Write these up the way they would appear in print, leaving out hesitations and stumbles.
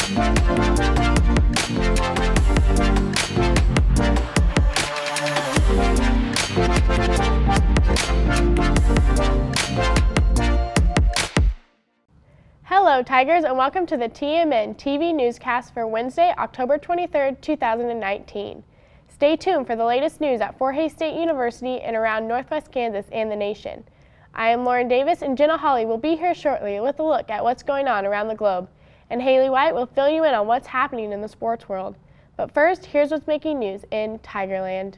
Hello Tigers, and welcome to the TMNtv newscast for Wednesday, October 23rd, 2019. Stay tuned for the latest news at Fort Hays State University and around Northwest Kansas and the nation. I am Lauren Davis, and Jenna Hawley will be here shortly with a look at what's going on around the globe. And Haley White will fill you in on what's happening in the sports world. But first, here's what's making news in Tigerland.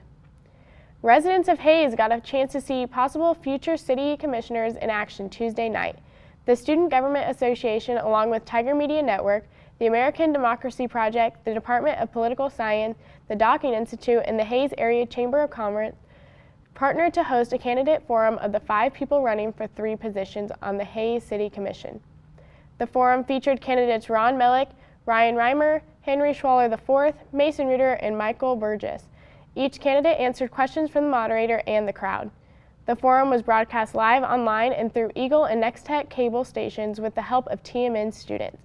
Residents of Hays got a chance to see possible future city commissioners in action Tuesday night. The Student Government Association, along with Tiger Media Network, the American Democracy Project, the Department of Political Science, the Docking Institute, and the Hays Area Chamber of Commerce, partnered to host a candidate forum of the 5 people running for 3 positions on the Hays City Commission. The forum featured candidates Ron Mellick, Ryan Reimer, Henry Schwaller IV, Mason Reuter, and Michael Burgess. Each candidate answered questions from the moderator and the crowd. The forum was broadcast live online and through Eagle and Nextech cable stations with the help of TMN students.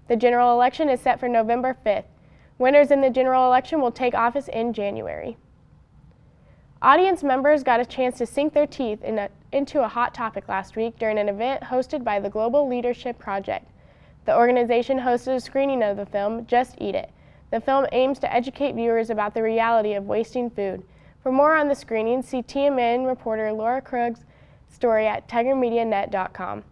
The general election is set for November 5th. Winners in the general election will take office in January. Audience members got a chance to sink their teeth into a hot topic last week during an event hosted by the Global Leadership Project. The organization hosted a screening of the film, Just Eat It. The film aims to educate viewers about the reality of wasting food. For more on the screening, see TMN reporter Laura Krug's story at tigermedianet.com.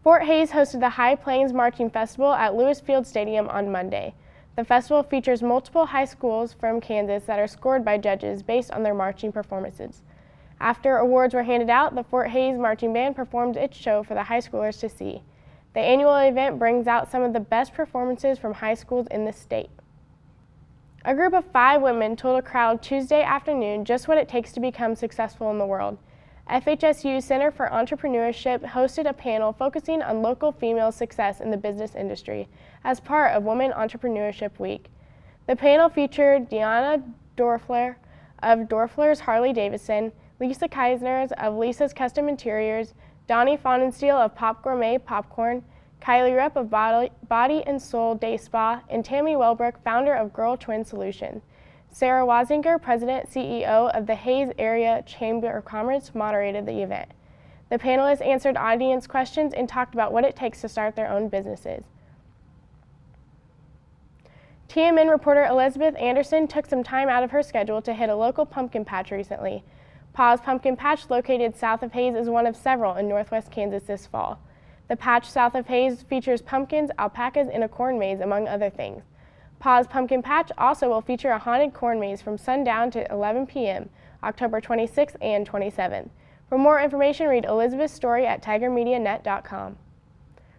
Fort Hays hosted the High Plains Marching Festival at Lewis Field Stadium on Monday. The festival features multiple high schools from Kansas that are scored by judges based on their marching performances. After awards were handed out, the Fort Hays Marching Band performed its show for the high schoolers to see. The annual event brings out some of the best performances from high schools in the state. A group of 5 women told a crowd Tuesday afternoon just what it takes to become successful in the world. FHSU's Center for Entrepreneurship hosted a panel focusing on local female success in the business industry as part of Women Entrepreneurship Week. The panel featured Deanna Dorfler of Dorfler's Harley Davidson, Lisa Keisner of Lisa's Custom Interiors, Donnie Fonensteel of Pop Gourmet Popcorn, Kylie Rupp of Body and Soul Day Spa, and Tammy Wellbrook, founder of Girl Twin Solution. Sarah Wazinger, President CEO of the Hays Area Chamber of Commerce, moderated the event. The panelists answered audience questions and talked about what it takes to start their own businesses. TMN reporter Elizabeth Anderson took some time out of her schedule to hit a local pumpkin patch recently. Pa's Pumpkin Patch, located south of Hays, is one of several in northwest Kansas this fall. The patch south of Hays features pumpkins, alpacas, and a corn maze, among other things. Pa's Pumpkin Patch also will feature a haunted corn maze from sundown to 11 p.m., October 26th and 27th. For more information, read Elizabeth's story at tigermedianet.com.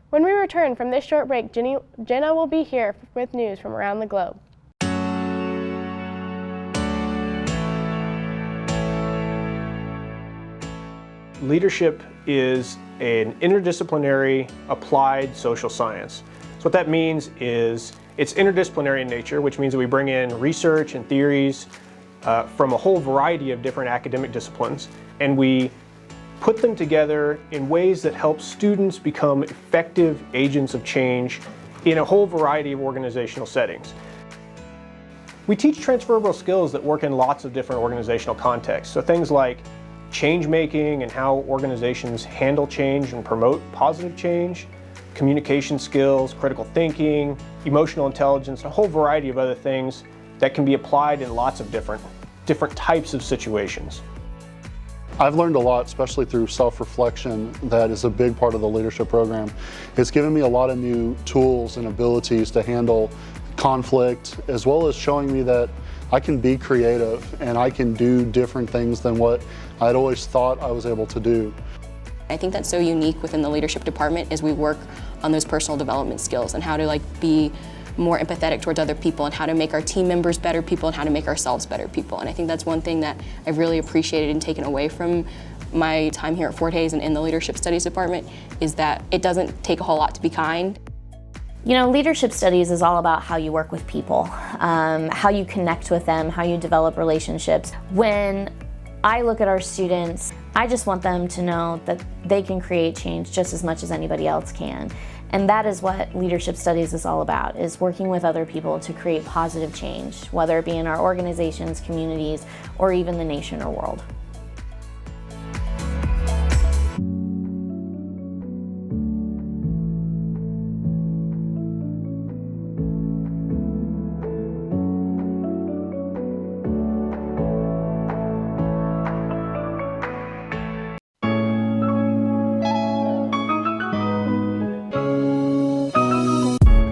When we return from this short break, Jenna will be here with news from around the globe. Leadership is an interdisciplinary applied social science. So what that means is it's interdisciplinary in nature, which means that we bring in research and theories from a whole variety of different academic disciplines, and we put them together in ways that help students become effective agents of change in a whole variety of organizational settings. We teach transferable skills that work in lots of different organizational contexts. So things like change making and how organizations handle change and promote positive change, communication skills, critical thinking, emotional intelligence, a whole variety of other things that can be applied in lots of different types of situations. I've learned a lot, especially through self-reflection, that is a big part of the leadership program. It's given me a lot of new tools and abilities to handle conflict, as well as showing me that I can be creative and I can do different things than what I'd always thought I was able to do. I think that's so unique within the leadership department is we work on those personal development skills and how to be more empathetic towards other people and how to make our team members better people and how to make ourselves better people. And I think that's one thing that I've really appreciated and taken away from my time here at Fort Hays and in the leadership studies department is that it doesn't take a whole lot to be kind. You know, leadership studies is all about how you work with people, how you connect with them, how you develop relationships. When I look at our students, I just want them to know that they can create change just as much as anybody else can. And that is what leadership studies is all about, is working with other people to create positive change, whether it be in our organizations, communities, or even the nation or world.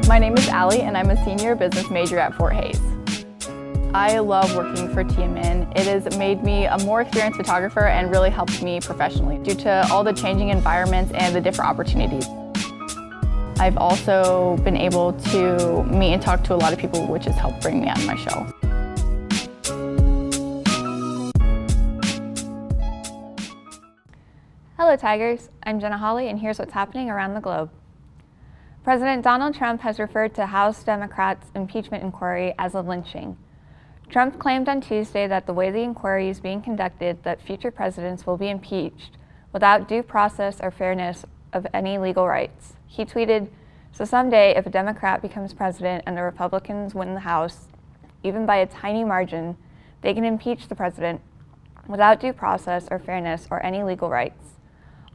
My name is Allie and I'm a senior business major at Fort Hays. I love working for TMN. It has made me a more experienced photographer and really helped me professionally due to all the changing environments and the different opportunities. I've also been able to meet and talk to a lot of people, which has helped bring me out of my shell. Hello Tigers, I'm Jenna Hawley and here's what's happening around the globe. President Donald Trump has referred to House Democrats' impeachment inquiry as a lynching. Trump claimed on Tuesday that the way the inquiry is being conducted, that future presidents will be impeached without due process or fairness of any legal rights. He tweeted, "So someday if a Democrat becomes president and the Republicans win the House, even by a tiny margin, they can impeach the president without due process or fairness or any legal rights.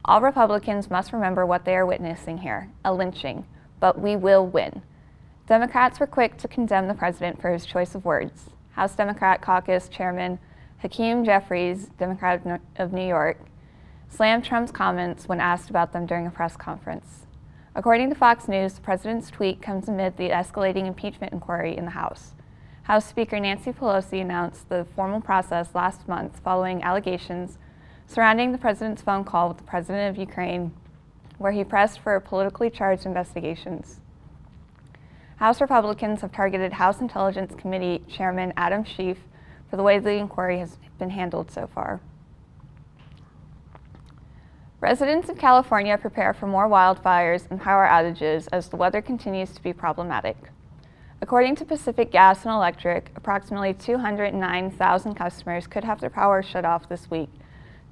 All Republicans must remember what they are witnessing here, a lynching. But we will win." Democrats were quick to condemn the president for his choice of words. House Democrat Caucus Chairman Hakeem Jeffries, Democrat of New York, slammed Trump's comments when asked about them during a press conference. According to Fox News, the president's tweet comes amid the escalating impeachment inquiry in the House. House Speaker Nancy Pelosi announced the formal process last month following allegations surrounding the president's phone call with the president of Ukraine, where he pressed for politically charged investigations. House Republicans have targeted House Intelligence Committee Chairman Adam Schiff for the way the inquiry has been handled so far. Residents of California prepare for more wildfires and power outages as the weather continues to be problematic. According to Pacific Gas and Electric, approximately 209,000 customers could have their power shut off this week.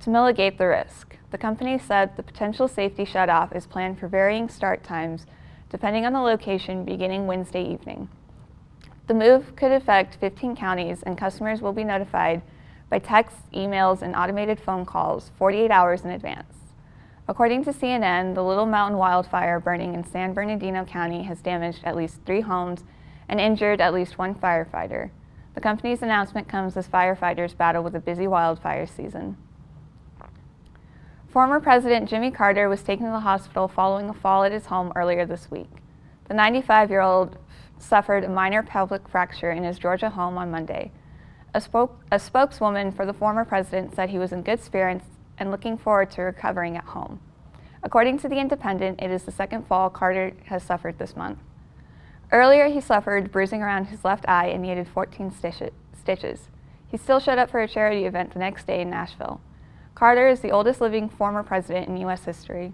To mitigate the risk, the company said the potential safety shutoff is planned for varying start times depending on the location beginning Wednesday evening. The move could affect 15 counties and customers will be notified by texts, emails, and automated phone calls 48 hours in advance. According to CNN, the Little Mountain wildfire burning in San Bernardino County has damaged at least 3 homes and injured at least 1 firefighter. The company's announcement comes as firefighters battle with a busy wildfire season. Former President Jimmy Carter was taken to the hospital following a fall at his home earlier this week. The 95-year-old suffered a minor pelvic fracture in his Georgia home on Monday. A spokeswoman for the former president said he was in good spirits and looking forward to recovering at home. According to The Independent, it is the second fall Carter has suffered this month. Earlier, he suffered bruising around his left eye and needed 14 stitches. He still showed up for a charity event the next day in Nashville. Carter is the oldest living former president in U.S. history.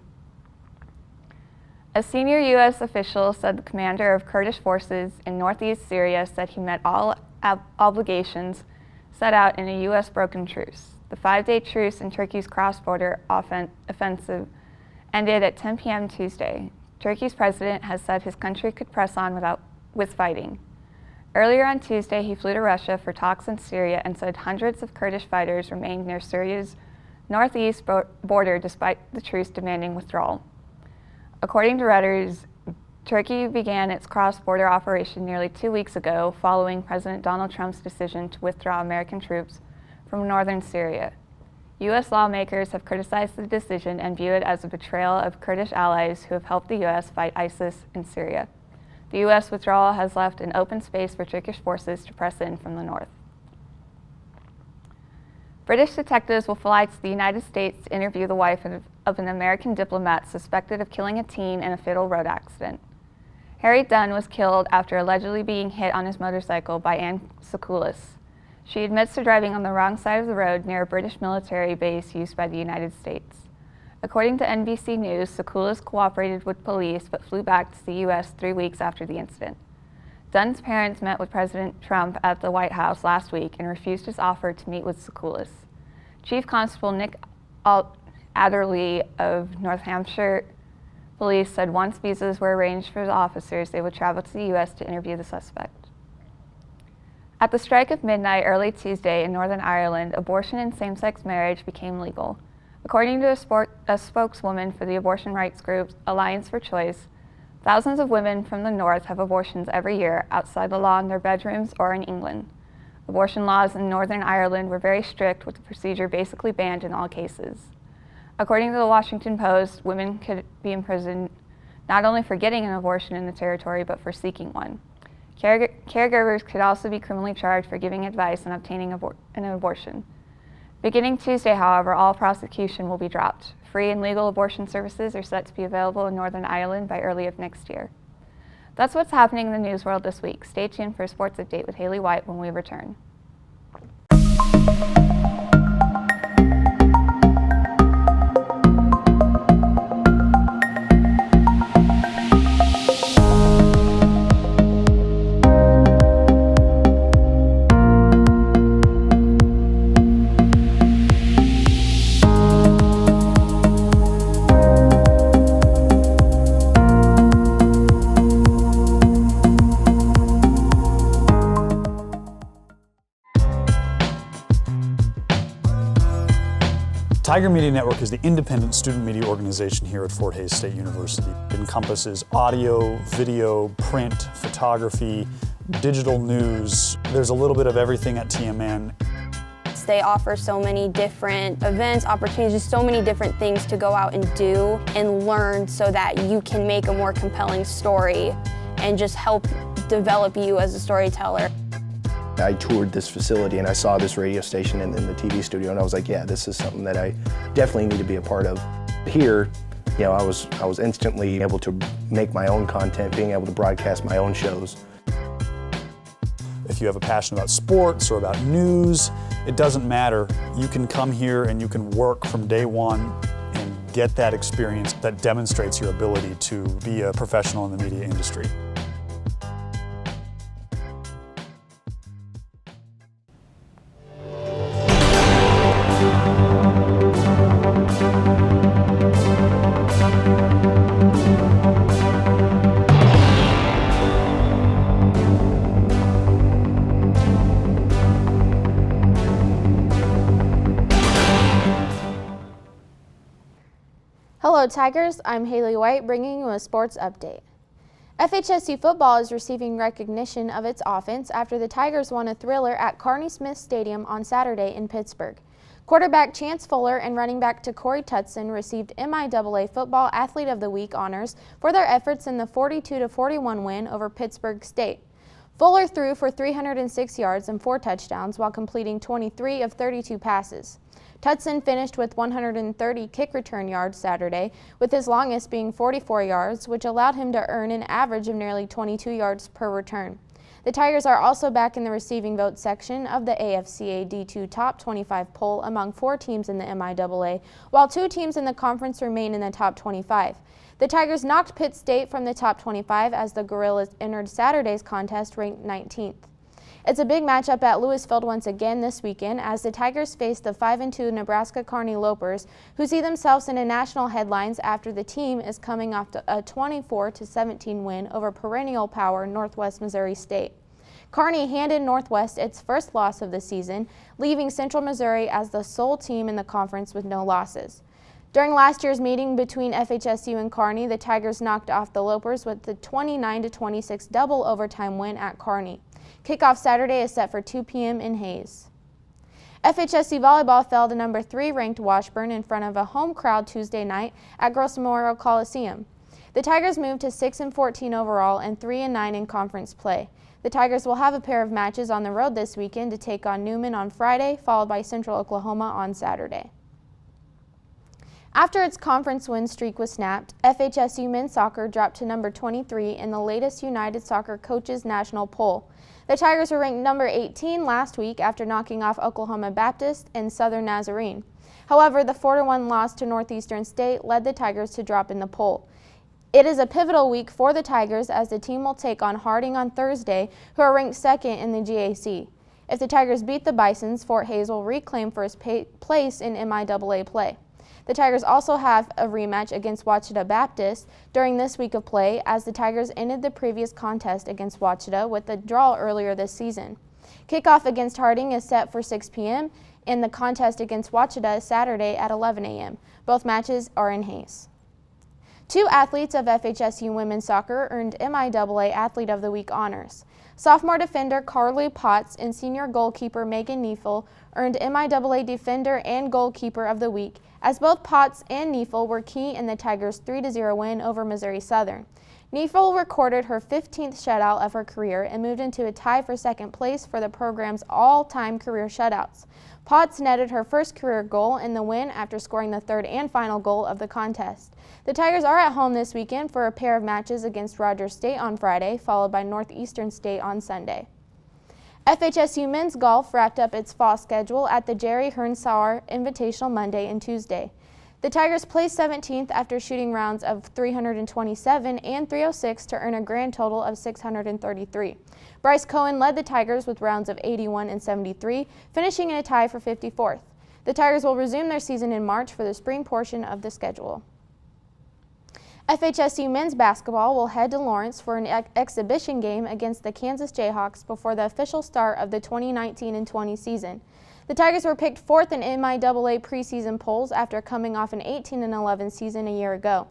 A senior U.S. official said the commander of Kurdish forces in northeast Syria said he met all obligations set out in a U.S. broken truce. The 5-day truce in Turkey's cross-border offensive ended at 10 p.m. Tuesday. Turkey's president has said his country could press on with fighting. Earlier on Tuesday, he flew to Russia for talks in Syria and said hundreds of Kurdish fighters remained near Syria's northeast border despite the truce demanding withdrawal. According to Reuters, Turkey began its cross-border operation nearly 2 weeks ago following President Donald Trump's decision to withdraw American troops from northern Syria. U.S. lawmakers have criticized the decision and view it as a betrayal of Kurdish allies who have helped the U.S. fight ISIS in Syria. The U.S. withdrawal has left an open space for Turkish forces to press in from the north. British detectives will fly to the United States to interview the wife of an American diplomat suspected of killing a teen in a fatal road accident. Harry Dunn was killed after allegedly being hit on his motorcycle by Anne Sekulis. She admits to driving on the wrong side of the road near a British military base used by the United States. According to NBC News, Sekulis cooperated with police but flew back to the U.S. 3 weeks after the incident. Dunn's parents met with President Trump at the White House last week and refused his offer to meet with Sekulis. Chief Constable Nick Adderley of North Hampshire police said once visas were arranged for the officers, they would travel to the U.S. to interview the suspect. At the strike of midnight early Tuesday in Northern Ireland, abortion and same-sex marriage became legal. According to a spokeswoman for the abortion rights group Alliance for Choice, thousands of women from the North have abortions every year outside the law in their bedrooms or in England. Abortion laws in Northern Ireland were very strict, with the procedure basically banned in all cases. According to the Washington Post, women could be imprisoned not only for getting an abortion in the territory, but for seeking one. Caregivers could also be criminally charged for giving advice on obtaining an abortion. Beginning Tuesday, however, all prosecution will be dropped. Free and legal abortion services are set to be available in Northern Ireland by early of next year. That's what's happening in the news world this week. Stay tuned for a sports update with Haley White when we return. Tiger Media Network is the independent student media organization here at Fort Hays State University. It encompasses audio, video, print, photography, digital news. There's a little bit of everything at TMN. They offer so many different events, opportunities, so many different things to go out and do and learn so that you can make a more compelling story and just help develop you as a storyteller. I toured this facility and I saw this radio station and then the TV studio, and I was like, yeah, this is something that I definitely need to be a part of. Here, you know, I was instantly able to make my own content, being able to broadcast my own shows. If you have a passion about sports or about news, it doesn't matter. You can come here and you can work from day one and get that experience that demonstrates your ability to be a professional in the media industry. Hello Tigers, I'm Haley White bringing you a sports update. FHSU football is receiving recognition of its offense after the Tigers won a thriller at Carney Smith Stadium on Saturday in Pittsburgh. Quarterback Chance Fuller and running back Corey Tutson received MIAA Football Athlete of the Week honors for their efforts in the 42-41 win over Pittsburgh State. Fuller threw for 306 yards and 4 touchdowns while completing 23 of 32 passes. Tutson finished with 130 kick return yards Saturday, with his longest being 44 yards, which allowed him to earn an average of nearly 22 yards per return. The Tigers are also back in the receiving vote section of the AFCA D2 Top 25 poll among 4 teams in the MIAA, while 2 teams in the conference remain in the top 25. The Tigers knocked Pitt State from the top 25 as the Gorillas entered Saturday's contest ranked 19th. It's a big matchup at Lewis Field once again this weekend as the Tigers face the 5-2 Nebraska Kearney Lopers, who see themselves in national headlines after the team is coming off a 24-17 win over perennial power Northwest Missouri State. Kearney handed Northwest its first loss of the season, leaving Central Missouri as the sole team in the conference with no losses. During last year's meeting between FHSU and Kearney, the Tigers knocked off the Lopers with the 29-26 double overtime win at Kearney. Kickoff Saturday is set for 2 p.m. in Hays. FHSU volleyball fell to number 3 ranked Washburn in front of a home crowd Tuesday night at Gross Memorial Coliseum. The Tigers moved to 6-14 overall and 3-9 in conference play. The Tigers will have a pair of matches on the road this weekend to take on Newman on Friday, followed by Central Oklahoma on Saturday. After its conference win streak was snapped, FHSU men's soccer dropped to number 23 in the latest United Soccer Coaches National Poll. The Tigers were ranked number 18 last week after knocking off Oklahoma Baptist and Southern Nazarene. However, the 4-1 loss to Northeastern State led the Tigers to drop in the poll. It is a pivotal week for the Tigers as the team will take on Harding on Thursday, who are ranked second in the GAC. If the Tigers beat the Bisons, Fort Hays will reclaim first place in MIAA play. The Tigers also have a rematch against Wachita Baptist during this week of play, as the Tigers ended the previous contest against Wachita with a draw earlier this season. Kickoff against Harding is set for 6 p.m. and the contest against Wachita is Saturday at 11 a.m. Both matches are in Hayes. 2 athletes of FHSU women's soccer earned MIAA Athlete of the Week honors. Sophomore defender Carly Potts and senior goalkeeper Megan Neifel earned MIAA Defender and Goalkeeper of the Week, as both Potts and Neifel were key in the Tigers' 3-0 win over Missouri Southern. Neifel recorded her 15th shutout of her career and moved into a tie for second place for the program's all-time career shutouts. Potts netted her first career goal in the win after scoring the third and final goal of the contest. The Tigers are at home this weekend for a pair of matches against Rogers State on Friday, followed by Northeastern State on Sunday. FHSU men's golf wrapped up its fall schedule at the Jerry Hernsauer Invitational Monday and Tuesday. The Tigers placed 17th after shooting rounds of 327 and 306 to earn a grand total of 633. Bryce Cohen led the Tigers with rounds of 81 and 73, finishing in a tie for 54th. The Tigers will resume their season in March for the spring portion of the schedule. FHSU men's basketball will head to Lawrence for an exhibition game against the Kansas Jayhawks before the official start of the 2019-20 season. The Tigers were picked 4th in MIAA preseason polls after coming off an 18-11 season a year ago.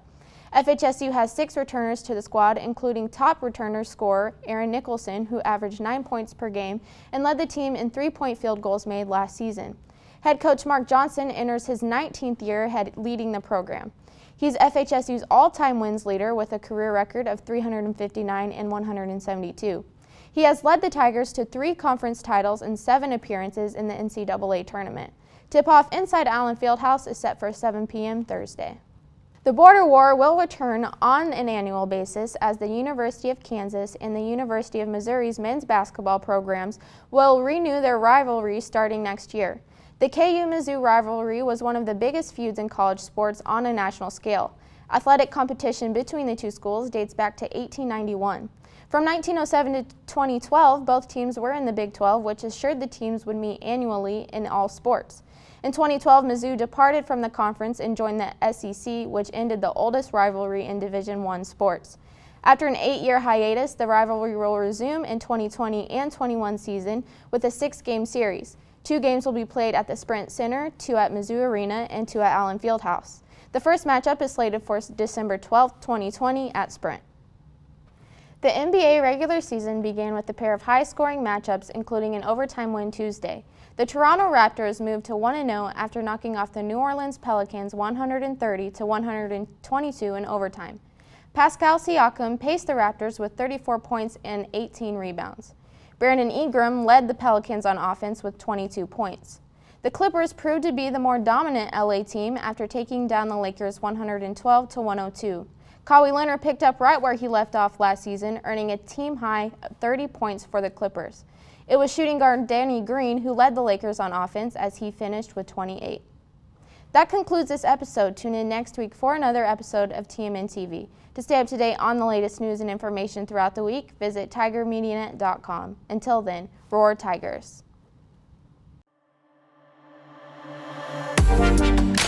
FHSU has 6 returners to the squad, including top returner scorer Aaron Nicholson, who averaged 9 points per game and led the team in 3-point field goals made last season. Head coach Mark Johnson enters his 19th year leading the program. He's FHSU's all-time wins leader with a career record of 359 and 172. He has led the Tigers to 3 conference titles and 7 appearances in the NCAA tournament. Tip-off inside Allen Fieldhouse is set for 7 p.m. Thursday. The Border War will return on an annual basis, as the University of Kansas and the University of Missouri's men's basketball programs will renew their rivalry starting next year. The KU-Mizzou rivalry was one of the biggest feuds in college sports on a national scale. Athletic competition between the two schools dates back to 1891. From 1907 to 2012, both teams were in the Big 12, which assured the teams would meet annually in all sports. In 2012, Mizzou departed from the conference and joined the SEC, which ended the oldest rivalry in Division I sports. After an 8-year hiatus, the rivalry will resume in 2020 and 21 season with a 6-game series. 2 games will be played at the Sprint Center, 2 at Mizzou Arena, and 2 at Allen Fieldhouse. The first matchup is slated for December 12, 2020 at Sprint. The NBA regular season began with a pair of high-scoring matchups, including an overtime win Tuesday. The Toronto Raptors moved to 1-0 after knocking off the New Orleans Pelicans 130-122 in overtime. Pascal Siakam paced the Raptors with 34 points and 18 rebounds. Brandon Ingram led the Pelicans on offense with 22 points. The Clippers proved to be the more dominant LA team after taking down the Lakers 112-102. Kawhi Leonard picked up right where he left off last season, earning a team-high 30 points for the Clippers. It was shooting guard Danny Green who led the Lakers on offense, as he finished with 28. That concludes this episode. Tune in next week for another episode of TMNtv. To stay up to date on the latest news and information throughout the week, visit tigermedianet.com. Until then, roar Tigers! We'll be right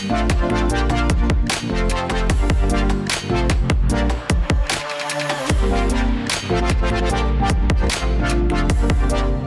back.